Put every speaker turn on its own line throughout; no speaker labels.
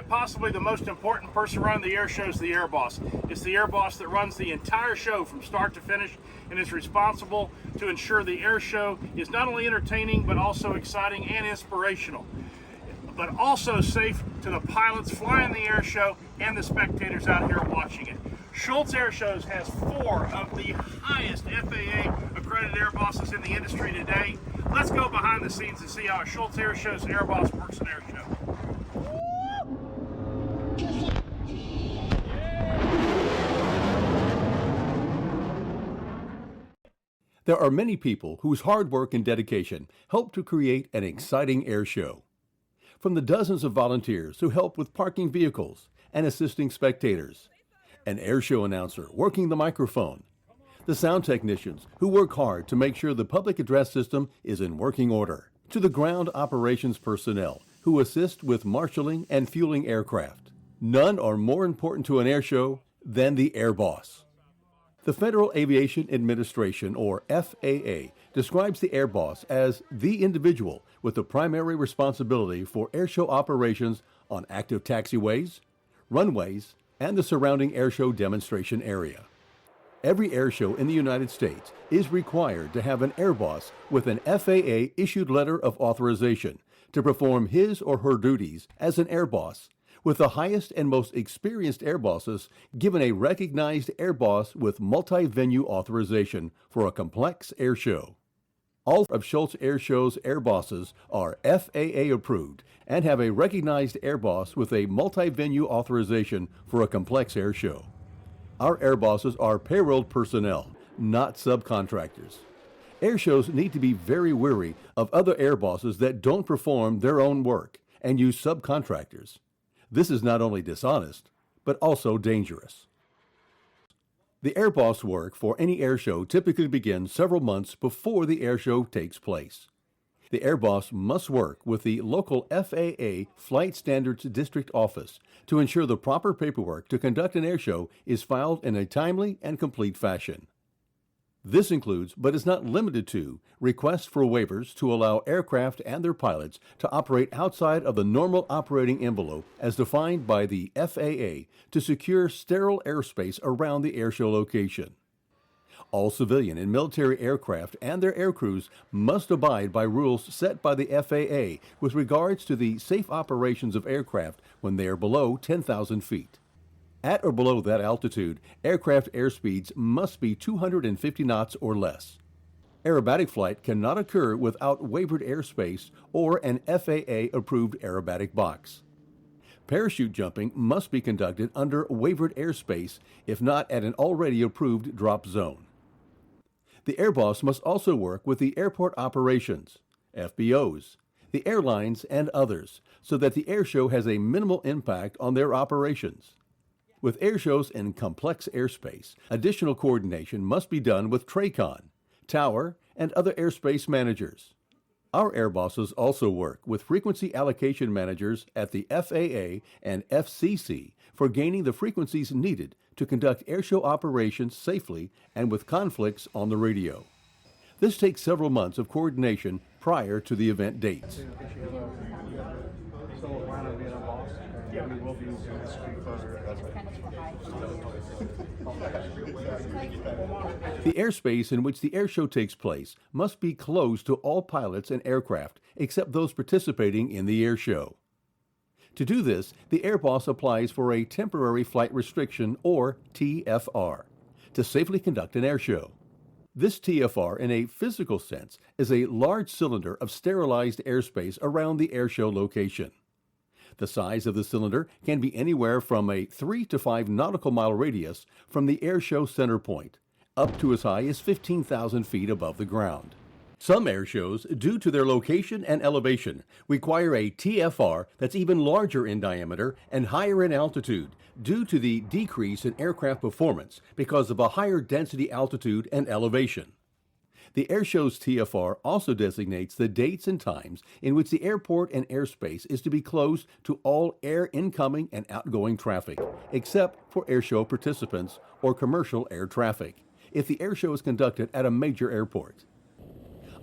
that possibly the most important person running the air show is the air boss. It's the air boss that runs the entire show from start to finish and is responsible to ensure the air show is not only entertaining but also exciting and inspirational, but also safe to the pilots flying the air show and the spectators out here watching it. Schultz Airshows has 4 of the highest FAA accredited air bosses in the industry today. Let's go behind the scenes and see how a Schultz Airshows Airboss works an air show.
There are many people whose hard work and dedication help to create an exciting air show. From the dozens of volunteers who help with parking vehicles and assisting spectators, an air show announcer working the microphone, the sound technicians who work hard to make sure the public address system is in working order, to the ground operations personnel who assist with marshaling and fueling aircraft. None are more important to an air show than the air boss. The Federal Aviation Administration, or FAA, describes the air boss as the individual with the primary responsibility for airshow operations on active taxiways, runways, and the surrounding airshow demonstration area. Every airshow in the United States is required to have an air boss with an FAA-issued letter of authorization to perform his or her duties as an air boss, with the highest and most experienced air bosses given a recognized air boss with multi-venue authorization for a complex air show. All of Schultz Airshows Airbosses are FAA approved and have a recognized air boss with a multi-venue authorization for a complex air show. Our air bosses are payrolled personnel, not subcontractors. Air shows need to be very wary of other air bosses that don't perform their own work and use subcontractors. This is not only dishonest, but also dangerous. The air boss work for any air show typically begins several months before the air show takes place. The air boss must work with the local FAA Flight Standards District Office to ensure the proper paperwork to conduct an air show is filed in a timely and complete fashion. This includes, but is not limited to, requests for waivers to allow aircraft and their pilots to operate outside of the normal operating envelope as defined by the FAA to secure sterile airspace around the airshow location. All civilian and military aircraft and their aircrews must abide by rules set by the FAA with regards to the safe operations of aircraft when they are below 10,000 feet. At or below that altitude, aircraft airspeeds must be 250 knots or less. Aerobatic flight cannot occur without waivered airspace or an FAA-approved aerobatic box. Parachute jumping must be conducted under waivered airspace, if not at an already approved drop zone. The air boss must also work with the airport operations, FBOs, the airlines, and others, so that the airshow has a minimal impact on their operations. With airshows in complex airspace, additional coordination must be done with TRACON, tower, and other airspace managers. Our air bosses also work with frequency allocation managers at the FAA and FCC for gaining the frequencies needed to conduct airshow operations safely and with conflicts on the radio. This takes several months of coordination prior to the event dates. The airspace in which the airshow takes place must be closed to all pilots and aircraft except those participating in the airshow. To do this, the air boss applies for a temporary flight restriction, or TFR, to safely conduct an airshow. This TFR, in a physical sense, is a large cylinder of sterilized airspace around the airshow location. The size of the cylinder can be anywhere from a 3 to 5 nautical mile radius from the airshow center point, up to as high as 15,000 feet above the ground. Some airshows, due to their location and elevation, require a TFR that's even larger in diameter and higher in altitude due to the decrease in aircraft performance because of a higher density altitude and elevation. The airshow's TFR also designates the dates and times in which the airport and airspace is to be closed to all air incoming and outgoing traffic, except for airshow participants or commercial air traffic, if the airshow is conducted at a major airport.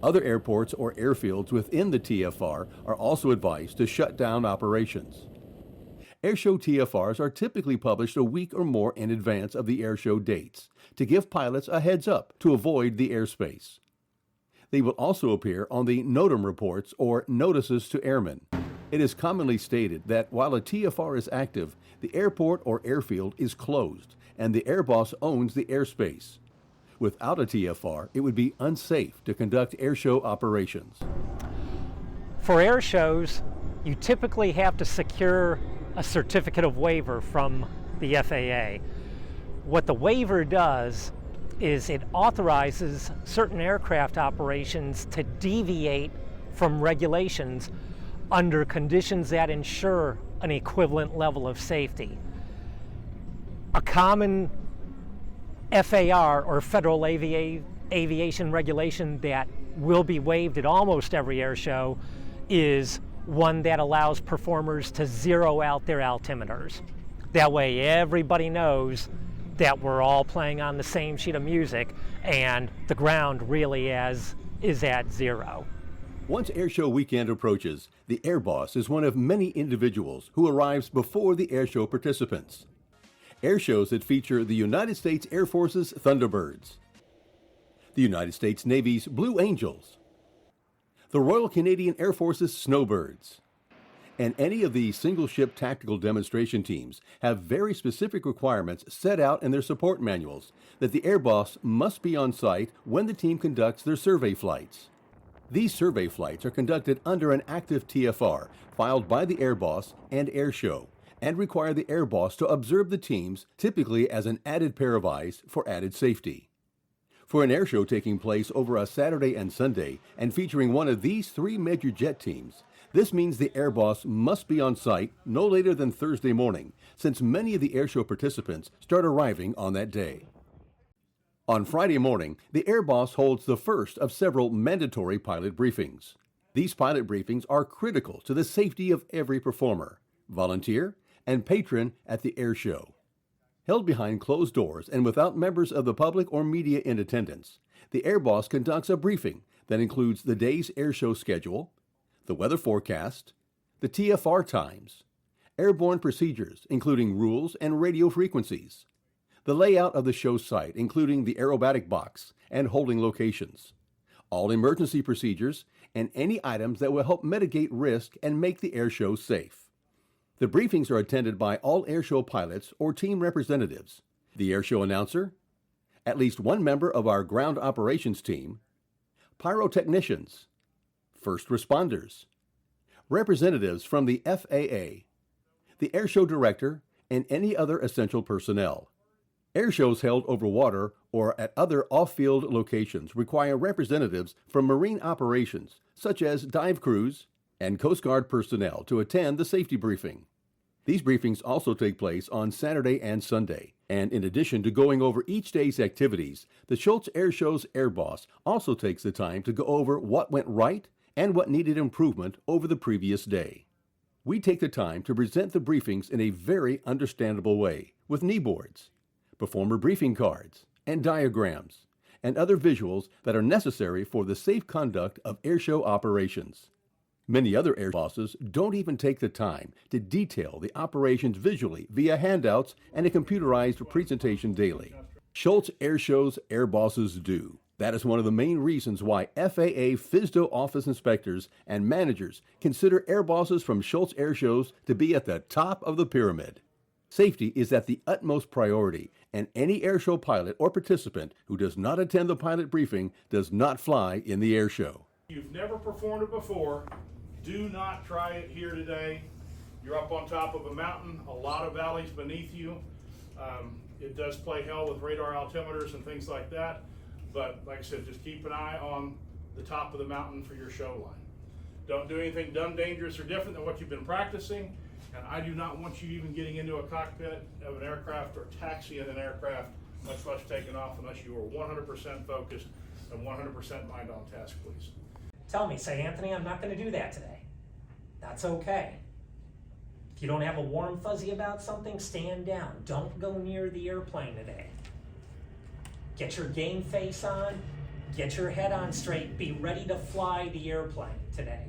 Other airports or airfields within the TFR are also advised to shut down operations. Airshow TFRs are typically published a week or more in advance of the airshow dates to give pilots a heads up to avoid the airspace. They will also appear on the NOTAM reports or notices to airmen. It is commonly stated that while a TFR is active, the airport or airfield is closed and the airboss owns the airspace. Without a TFR, it would be unsafe to conduct airshow operations.
For air shows, you typically have to secure a certificate of waiver from the FAA. What the waiver does is it authorizes certain aircraft operations to deviate from regulations under conditions that ensure an equivalent level of safety. A common FAR or Federal Aviation regulation that will be waived at almost every air show is one that allows performers to zero out their altimeters. That way everybody knows that we're all playing on the same sheet of music and the ground really is at zero.
Once airshow weekend approaches, the airboss is one of many individuals who arrives before the airshow participants. Airshows that feature the United States Air Force's Thunderbirds, the United States Navy's Blue Angels, the Royal Canadian Air Force's Snowbirds, and any of the single-ship tactical demonstration teams have very specific requirements set out in their support manuals that the airboss must be on site when the team conducts their survey flights. These survey flights are conducted under an active TFR filed by the airboss and airshow, and require the airboss to observe the teams, typically as an added pair of eyes for added safety. For an airshow taking place over a Saturday and Sunday and featuring one of these three major jet teams, this means the airboss must be on site no later than Thursday morning, since many of the airshow participants start arriving on that day. On Friday morning, the airboss holds the first of several mandatory pilot briefings. These pilot briefings are critical to the safety of every performer, volunteer, and patron at the airshow. Held behind closed doors and without members of the public or media in attendance, the airboss conducts a briefing that includes the day's airshow schedule, the weather forecast, the TFR times, airborne procedures including rules and radio frequencies, the layout of the show site including the aerobatic box and holding locations, all emergency procedures, and any items that will help mitigate risk and make the airshow safe. The briefings are attended by all airshow pilots or team representatives, the airshow announcer, at least one member of our ground operations team, pyrotechnicians, first responders, representatives from the FAA, the airshow director, and any other essential personnel. Airshows held over water or at other off-field locations require representatives from marine operations, such as dive crews and Coast Guard personnel, to attend the safety briefing. These briefings also take place on Saturday and Sunday, and in addition to going over each day's activities, the Schultz Airshows Airboss also takes the time to go over what went right and what needed improvement over the previous day. We take the time to present the briefings in a very understandable way, with knee boards, performer briefing cards, and diagrams, and other visuals that are necessary for the safe conduct of airshow operations. Many other airbosses don't even take the time to detail the operations visually via handouts and a computerized presentation daily. Schultz Airshows Airbosses do. That is one of the main reasons why FAA FSDO office inspectors and managers consider airbosses from Schultz Airshows to be at the top of the pyramid. Safety is at the utmost priority, and any airshow pilot or participant who does not attend the pilot briefing does not fly in the airshow.
You've never performed it before, do not try it here today. You're up on top of a mountain, a lot of valleys beneath you. It does play hell with radar altimeters and things like that, but like I said, just keep an eye on the top of the mountain for your show line. Don't do anything dumb, dangerous, or different than what you've been practicing, and I do not want you even getting into a cockpit of an aircraft or taxiing an aircraft, much less taking off, unless you are 100% focused and 100% mind on task, please.
Tell me, say, Anthony, I'm not going to do that today. That's okay. If you don't have a warm fuzzy about something, stand down. Don't go near the airplane today. Get your game face on, get your head on straight, be ready to fly the airplane today.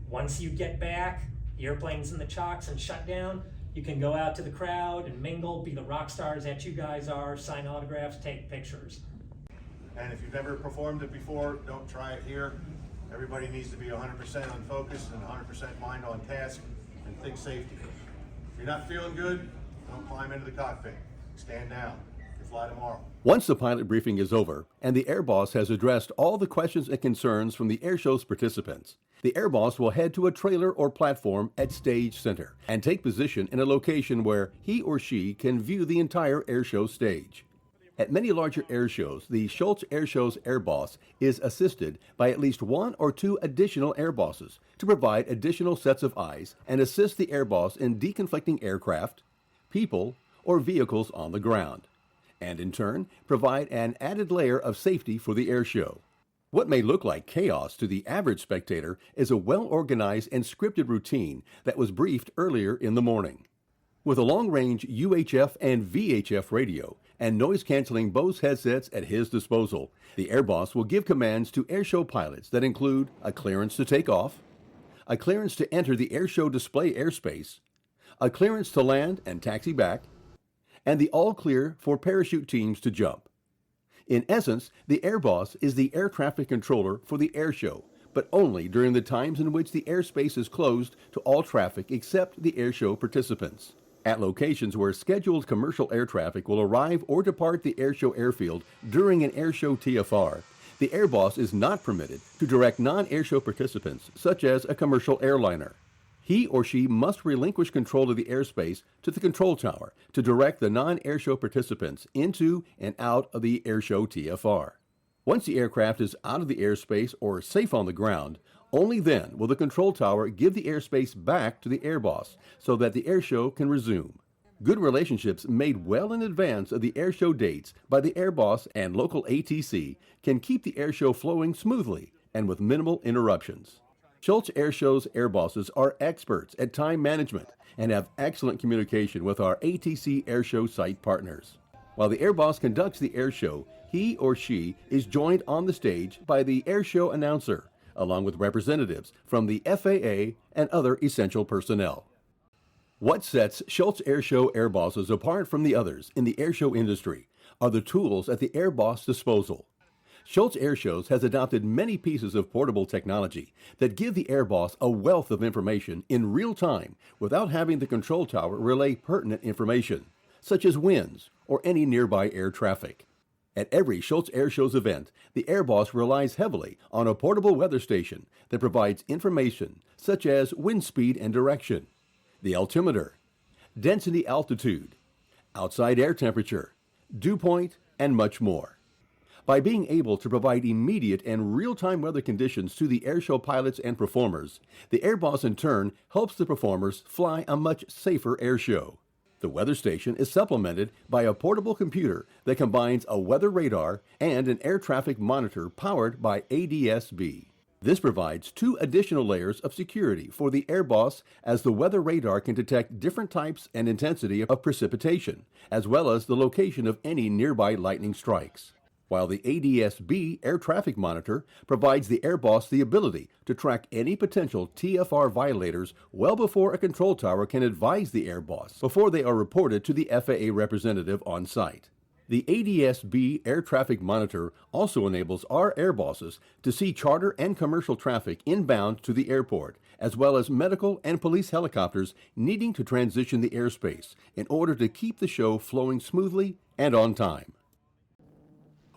Once you get back, the airplane's in the chocks and shut down, You can go out to the crowd and mingle, be the rock stars that you guys are, sign autographs, take pictures.
And if you've never performed it before, don't try it here. Everybody needs to be 100% on focus and 100% mind on task and think safety. If you're not feeling good, don't climb into the cockpit. Stand down. You fly tomorrow.
Once the pilot briefing is over and the Airboss has addressed all the questions and concerns from the Airshow's participants, the Airboss will head to a trailer or platform at stage center and take position in a location where he or she can view the entire airshow stage. At many larger airshows, the Schultz Airshows Airboss is assisted by at least one or two additional airbosses to provide additional sets of eyes and assist the Airboss in deconflicting aircraft, people, or vehicles on the ground, and in turn provide an added layer of safety for the airshow. What may look like chaos to the average spectator is a well-organized and scripted routine that was briefed earlier in the morning. With a long-range UHF and VHF radio and noise-canceling Bose headsets at his disposal, the Airboss will give commands to airshow pilots that include a clearance to take off, a clearance to enter the airshow display airspace, a clearance to land and taxi back, and the all-clear for parachute teams to jump. In essence, the Airboss is the air traffic controller for the airshow, but only during the times in which the airspace is closed to all traffic except the airshow participants. At locations where scheduled commercial air traffic will arrive or depart the airshow airfield during an airshow TFR, the Airboss is not permitted to direct non-airshow participants, such as a commercial airliner. He or she must relinquish control of the airspace to the control tower to direct the non-airshow participants into and out of the airshow TFR. Once the aircraft is out of the airspace or safe on the ground, only then will the control tower give the airspace back to the Airboss so that the airshow can resume. Good relationships made well in advance of the airshow dates by the Airboss and local ATC can keep the airshow flowing smoothly and with minimal interruptions. Schultz Airshows Airbosses are experts at time management and have excellent communication with our ATC airshow site partners. While the Airboss conducts the airshow, he or she is joined on the stage by the airshow announcer, along with representatives from the FAA and other essential personnel. What sets Schultz Airshow Airbosses apart from the others in the airshow industry are the tools at the Airboss disposal. Schultz Airshows has adopted many pieces of portable technology that give the Airboss a wealth of information in real time without having the control tower relay pertinent information, such as winds or any nearby air traffic. At every Schultz Airshows event, the Airboss relies heavily on a portable weather station that provides information such as wind speed and direction, the altimeter, density altitude, outside air temperature, dew point, and much more. By being able to provide immediate and real-time weather conditions to the airshow pilots and performers, the Airboss in turn helps the performers fly a much safer airshow. The weather station is supplemented by a portable computer that combines a weather radar and an air traffic monitor powered by ADS-B. This provides two additional layers of security for the Airboss, as the weather radar can detect different types and intensity of precipitation, as well as the location of any nearby lightning strikes. While the ADS-B air traffic monitor provides the Airboss the ability to track any potential TFR violators well before a control tower can advise the Airboss before they are reported to the FAA representative on site. The ADS-B air traffic monitor also enables our Airbosses to see charter and commercial traffic inbound to the airport, as well as medical and police helicopters needing to transition the airspace in order to keep the show flowing smoothly and on time.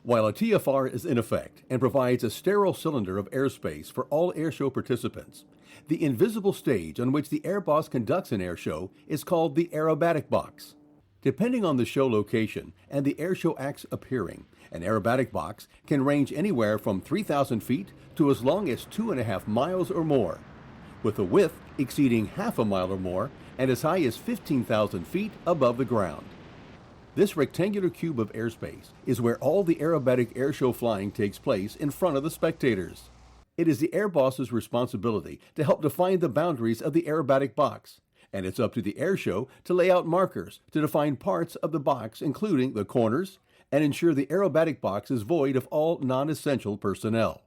While a TFR is in effect and provides a sterile cylinder of airspace for all airshow participants, the invisible stage on which the Airboss conducts an airshow is called the aerobatic box. Depending on the show location and the airshow acts appearing, an aerobatic box can range anywhere from 3,000 feet to as long as 2.5 miles or more, with a width exceeding half a mile or more and as high as 15,000 feet above the ground. This rectangular cube of airspace is where all the aerobatic airshow flying takes place in front of the spectators. It is the Airboss's responsibility to help define the boundaries of the aerobatic box, and it's up to the airshow to lay out markers to define parts of the box, including the corners, and ensure the aerobatic box is void of all non-essential personnel.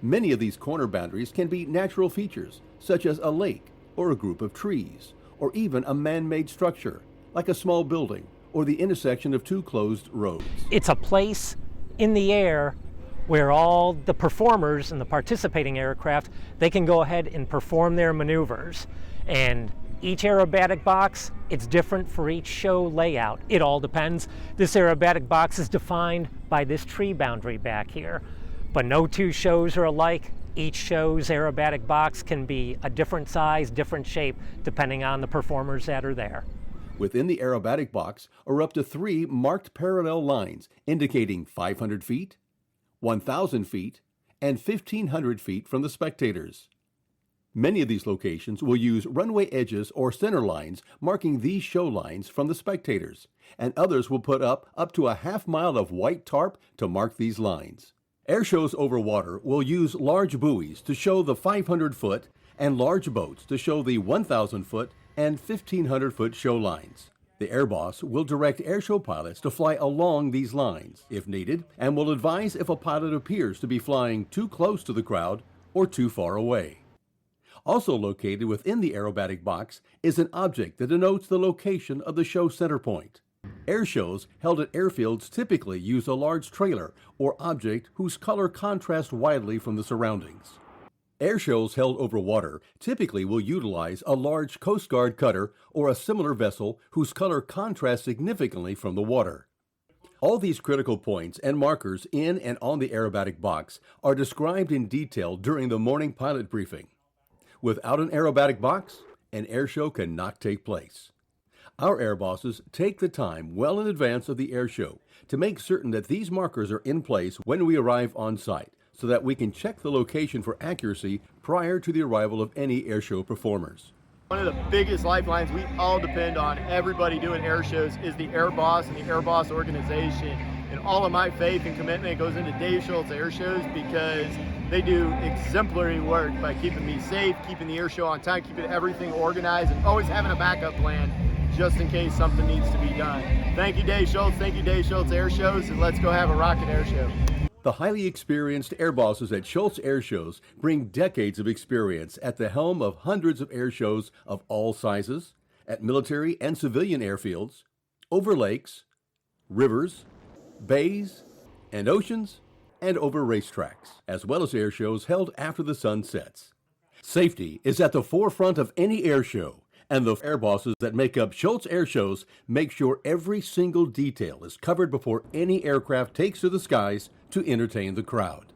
Many of these corner boundaries can be natural features, such as a lake or a group of trees, or even a man-made structure, like a small building or the intersection of two closed roads.
It's a place in the air where all the performers and the participating aircraft, they can go ahead and perform their maneuvers. And each aerobatic box, it's different for each show layout. It all depends. This aerobatic box is defined by this tree boundary back here. But no two shows are alike. Each show's aerobatic box can be a different size, different shape, depending on the performers that are there.
Within the aerobatic box are up to 3 marked parallel lines indicating 500 feet, 1,000 feet, and 1,500 feet from the spectators. Many of these locations will use runway edges or center lines marking these show lines from the spectators, and others will put up to a half-mile of white tarp to mark these lines. Air shows over water will use large buoys to show the 500-foot and large boats to show the 1,000-foot and 1,500-foot show lines. The Airboss will direct airshow pilots to fly along these lines, if needed, and will advise if a pilot appears to be flying too close to the crowd or too far away. Also located within the aerobatic box is an object that denotes the location of the show center point. Air shows held at airfields typically use a large trailer or object whose color contrasts widely from the surroundings. Air shows held over water typically will utilize a large Coast Guard cutter or a similar vessel whose color contrasts significantly from the water. All these critical points and markers in and on the aerobatic box are described in detail during the morning pilot briefing. Without an aerobatic box, an air show cannot take place. Our airbosses take the time well in advance of the air show to make certain that these markers are in place when we arrive on site, so that we can check the location for accuracy prior to the arrival of any airshow performers.
One of the biggest lifelines we all depend on, everybody doing air shows, is the Airboss and the Airboss organization. And all of my faith and commitment goes into Dave Schultz Airshows because they do exemplary work by keeping me safe, keeping the air show on time, keeping everything organized, and always having a backup plan just in case something needs to be done. Thank you, Dave Schultz. Thank you, Dave Schultz Airshows, and let's go have a rockin' air show.
The highly experienced airbosses at Schultz Airshows bring decades of experience at the helm of hundreds of air shows of all sizes, at military and civilian airfields, over lakes, rivers, bays, and oceans, and over racetracks, as well as air shows held after the sun sets. Safety is at the forefront of any air show, and the airbosses that make up Schultz Airshows make sure every single detail is covered before any aircraft takes to the skies to entertain the crowd.